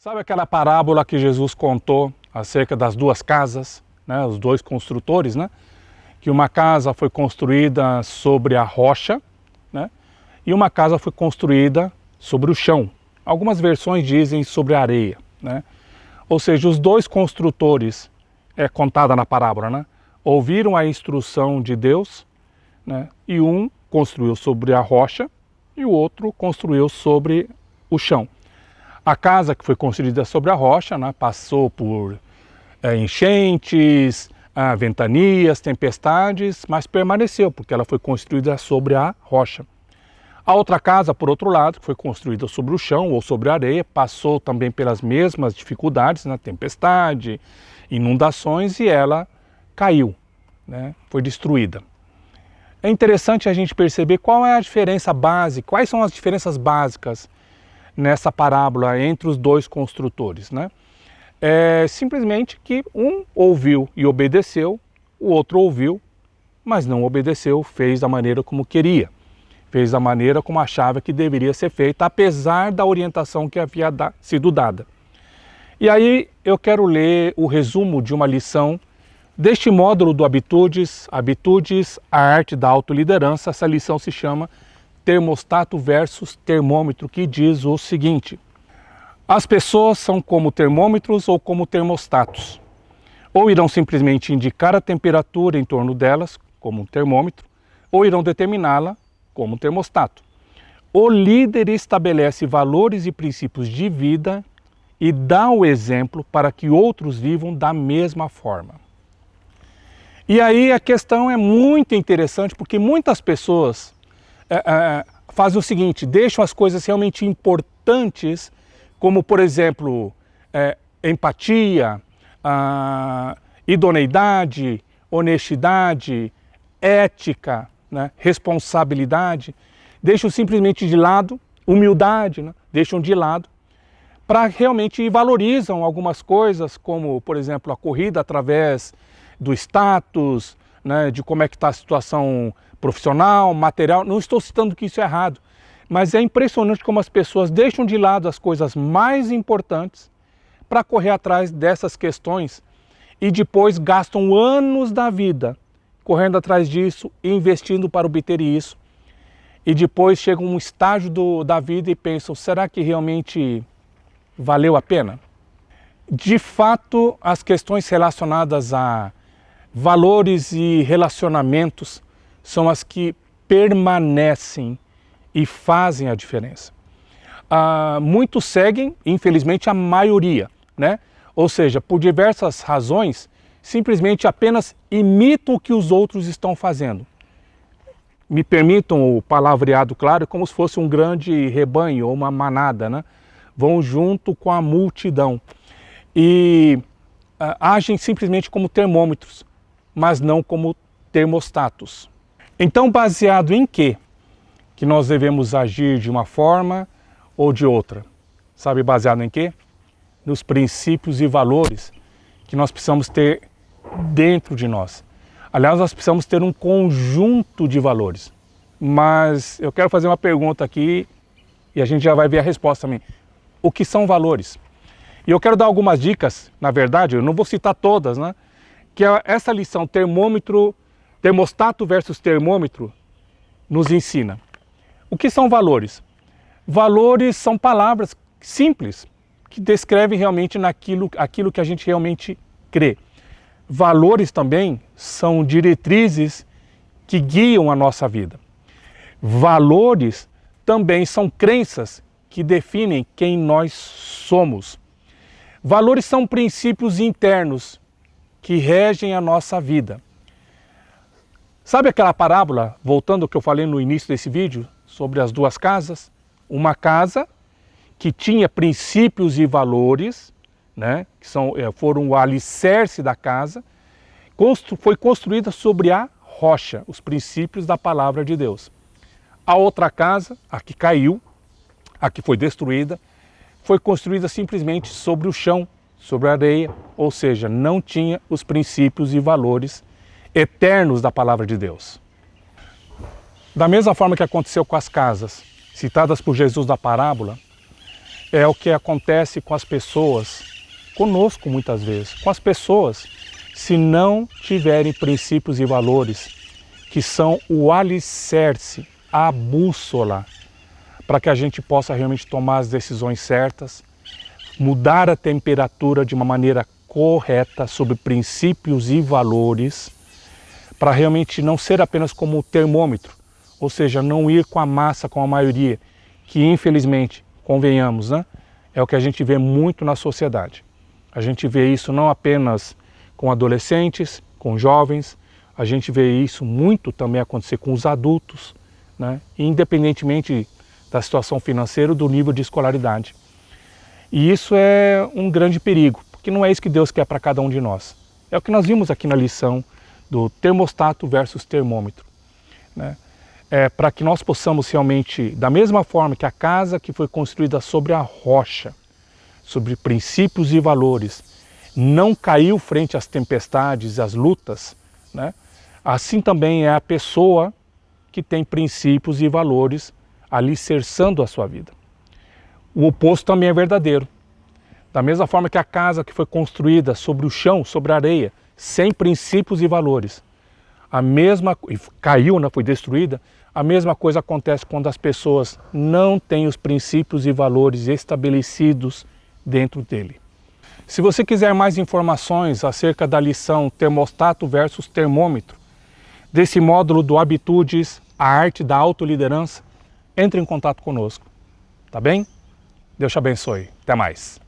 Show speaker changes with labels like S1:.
S1: Sabe aquela parábola que Jesus contou acerca das duas casas, né, os dois construtores, né? Que uma casa foi construída sobre a rocha, né, e uma casa foi construída sobre o chão. Algumas versões dizem sobre a areia, né? Ou seja, os dois construtores, é contada na parábola, né, ouviram a instrução de Deus, né, e um construiu sobre a rocha e o outro construiu sobre o chão. A casa que foi construída sobre a rocha, né, passou por enchentes, ventanias, tempestades, mas permaneceu, porque ela foi construída sobre a rocha. A outra casa, por outro lado, que foi construída sobre o chão ou sobre a areia, passou também pelas mesmas dificuldades, né, tempestade, inundações, e ela caiu, né, foi destruída. É interessante a gente perceber qual é a diferença básica, quais são as diferenças básicas nessa parábola entre os dois construtores, né? É simplesmente que um ouviu e obedeceu, o outro ouviu, mas não obedeceu, fez da maneira como queria, fez da maneira como achava que deveria ser feita, apesar da orientação que havia sido dada. E aí eu quero ler o resumo de uma lição deste módulo do Habitudes, a arte da autoliderança. Essa lição se chama Termostato versus Termômetro, que diz o seguinte: as pessoas são como termômetros ou como termostatos. Ou irão simplesmente indicar a temperatura em torno delas, como um termômetro, ou irão determiná-la como um termostato. O líder estabelece valores e princípios de vida e dá o exemplo para que outros vivam da mesma forma. E aí a questão é muito interessante, porque muitas pessoas fazem o seguinte: deixam as coisas realmente importantes, como por exemplo, empatia, idoneidade, honestidade, ética, né, responsabilidade, deixam simplesmente de lado, humildade, né, deixam de lado, para realmente valorizam algumas coisas, como por exemplo a corrida através do status, né, de como é que está a situação profissional, material. Não estou citando que isso é errado, mas é impressionante como as pessoas deixam de lado as coisas mais importantes para correr atrás dessas questões e depois gastam anos da vida correndo atrás disso, investindo para obter isso, e depois chegam a um estágio da vida e pensam: será que realmente valeu a pena? De fato, as questões relacionadas a valores e relacionamentos são as que permanecem e fazem a diferença. Muitos seguem, infelizmente, a maioria, né? Ou seja, por diversas razões, simplesmente apenas imitam o que os outros estão fazendo. Me permitam o palavreado claro, como se fosse um grande rebanho ou uma manada, né? Vão junto com a multidão e agem simplesmente como termômetros, mas não como termostatos. Então, baseado em quê que nós devemos agir de uma forma ou de outra? Sabe, baseado em quê? Nos princípios e valores que nós precisamos ter dentro de nós. Aliás, nós precisamos ter um conjunto de valores. Mas eu quero fazer uma pergunta aqui e a gente já vai ver a resposta também. O que são valores? E eu quero dar algumas dicas, na verdade, eu não vou citar todas, né? Que essa lição termostato versus termômetro nos ensina. O que são valores? Valores são palavras simples que descrevem realmente aquilo que a gente realmente crê. Valores também são diretrizes que guiam a nossa vida. Valores também são crenças que definem quem nós somos. Valores são princípios internos que regem a nossa vida. Sabe aquela parábola, voltando ao que eu falei no início desse vídeo, sobre as duas casas? Uma casa que tinha princípios e valores, né, que foram o alicerce da casa, foi construída sobre a rocha, os princípios da palavra de Deus. A outra casa, a que caiu, a que foi destruída, foi construída simplesmente sobre o chão, sobre a areia, ou seja, não tinha os princípios e valores eternos da palavra de Deus. Da mesma forma que aconteceu com as casas citadas por Jesus na parábola, é o que acontece com as pessoas, conosco muitas vezes, com as pessoas, se não tiverem princípios e valores que são o alicerce, a bússola, para que a gente possa realmente tomar as decisões certas, mudar a temperatura de uma maneira correta sobre princípios e valores, para realmente não ser apenas como o termômetro, ou seja, não ir com a massa, com a maioria, que infelizmente, convenhamos, né, é o que a gente vê muito na sociedade. A gente vê isso não apenas com adolescentes, com jovens, a gente vê isso muito também acontecer com os adultos, né, independentemente da situação financeira, do nível de escolaridade. E isso é um grande perigo, porque não é isso que Deus quer para cada um de nós. É o que nós vimos aqui na lição do termostato versus termômetro, né? Para que nós possamos realmente, da mesma forma que a casa que foi construída sobre a rocha, sobre princípios e valores, não caiu frente às tempestades e às lutas, né? Assim também é a pessoa que tem princípios e valores alicerçando a sua vida. O oposto também é verdadeiro. Da mesma forma que a casa que foi construída sobre o chão, sobre a areia, sem princípios e valores, caiu, né, foi destruída, a mesma coisa acontece quando as pessoas não têm os princípios e valores estabelecidos dentro dele. Se você quiser mais informações acerca da lição termostato versus termômetro, desse módulo do Habitudes, a arte da autoliderança, entre em contato conosco, tá bem? Deus te abençoe. Até mais.